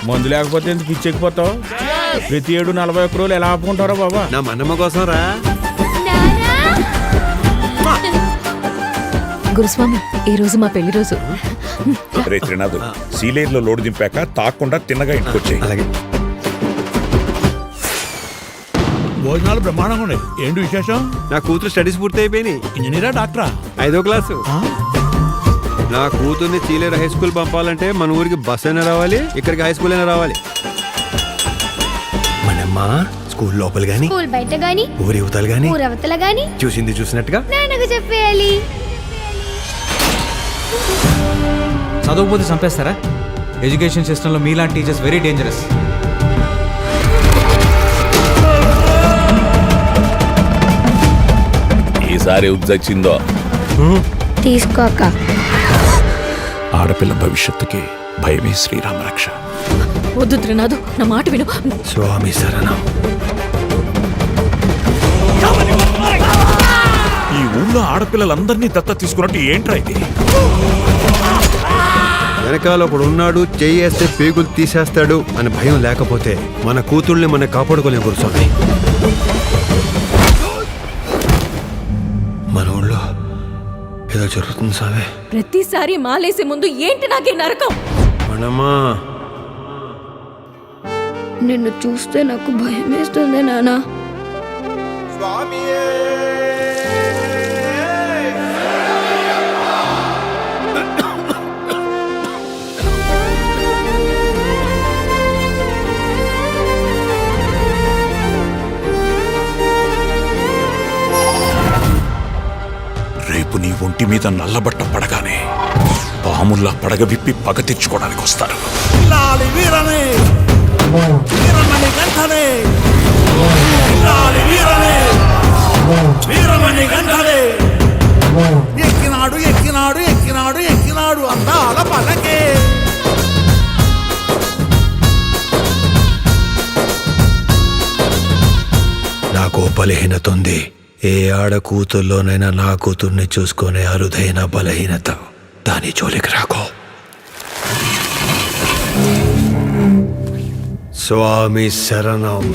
మందు లేకపోతే ఎందుకు పిచ్చెక్కిపోతావు? ప్రతి 7-41 రోజులు ఎలా ఆపుకుంటారో బాబా. నా మనమ్మ కోసం రా. గురుస్వామి, ఈ రోజు మా పెళ్లి రోజు. రే త్రినాథ్, సీలేరులో లోడు దింపాక తాకుండా తిన్నగా ఇంటికొచ్చాయి. అలాగే. భోజనాలు బ్రహ్మాండంగా ఉన్నాయి. ఏంటి విశేషం? నా కూతురు స్టడీస్ పూర్తి అయిపోయినాయి. ఇంజనీరా డాక్టరా? 5వ క్లాసు. నా కూతుర్ని చీలేరు హై స్కూల్ పంపాలంటే మన ఊరికి బస్ అయినా రావాలి, ఇక్కడికి హై స్కూల్ అయినా రావాలి. మనమ్మ స్కూల్ లోపల గాని, స్కూల్ బయట గాని, ఊరి యువతలు గాని, ఊరవతల గాని చూసింది చూసినట్టుగా నాన్నకు చెప్పేయాలి. చదవకపోతే చంపేస్తారా? ఎడ్యుకేషన్ సిస్టంలో మీలాంటి టీచర్స్ వెరీ డేంజరస్. ఈసారి ఉజ్జొచ్చిందో తీసుకోక. ఆడపిల్ల భవిష్యత్తుకి భయమే శ్రీరామ రక్ష. వద్దు త్రినాథు, నా మాట విను. స్వామి శరణం. ఈ ఊళ్ళో ఆడపిల్లలందరినీ దత్త తీసుకున్నట్టు ఏంట్రా ఇది? వెనకాల ఒకడు ఉన్నాడు, చేయేస్తే పేగులు తీసేస్తాడు అని భయం లేకపోతే మన కూతుళ్ళని మనం కాపాడుకోలేం గురుస్వామి. మన ఊళ్ళో ఏదో జరుగుతుంది సామే. ప్రతిసారి మాలేసే ముందు ఏంటి నాకే నరకం? మనమ్మా, నిన్ను చూస్తే నాకు భయం వేస్తుంది నాన్న. రేపు నీ ఒంటి మీద నల్లబట్ట పడగానే పాముల్లా పడగ విప్పి పగ తెచ్చుకోవడానికి వస్తారు. ఎక్కినాడు ఎక్కినాడు ఎక్కినాడు ఎక్కినాడు అందాల పల్లకే. నాకు బలహీనత ఉంది. ఏ ఆడ కూతుర్లోనైనా నా కూతుర్ని చూసుకునే అరుదైన బలహీనత. దాని జోలికి రాకో. స్వామి శరణం.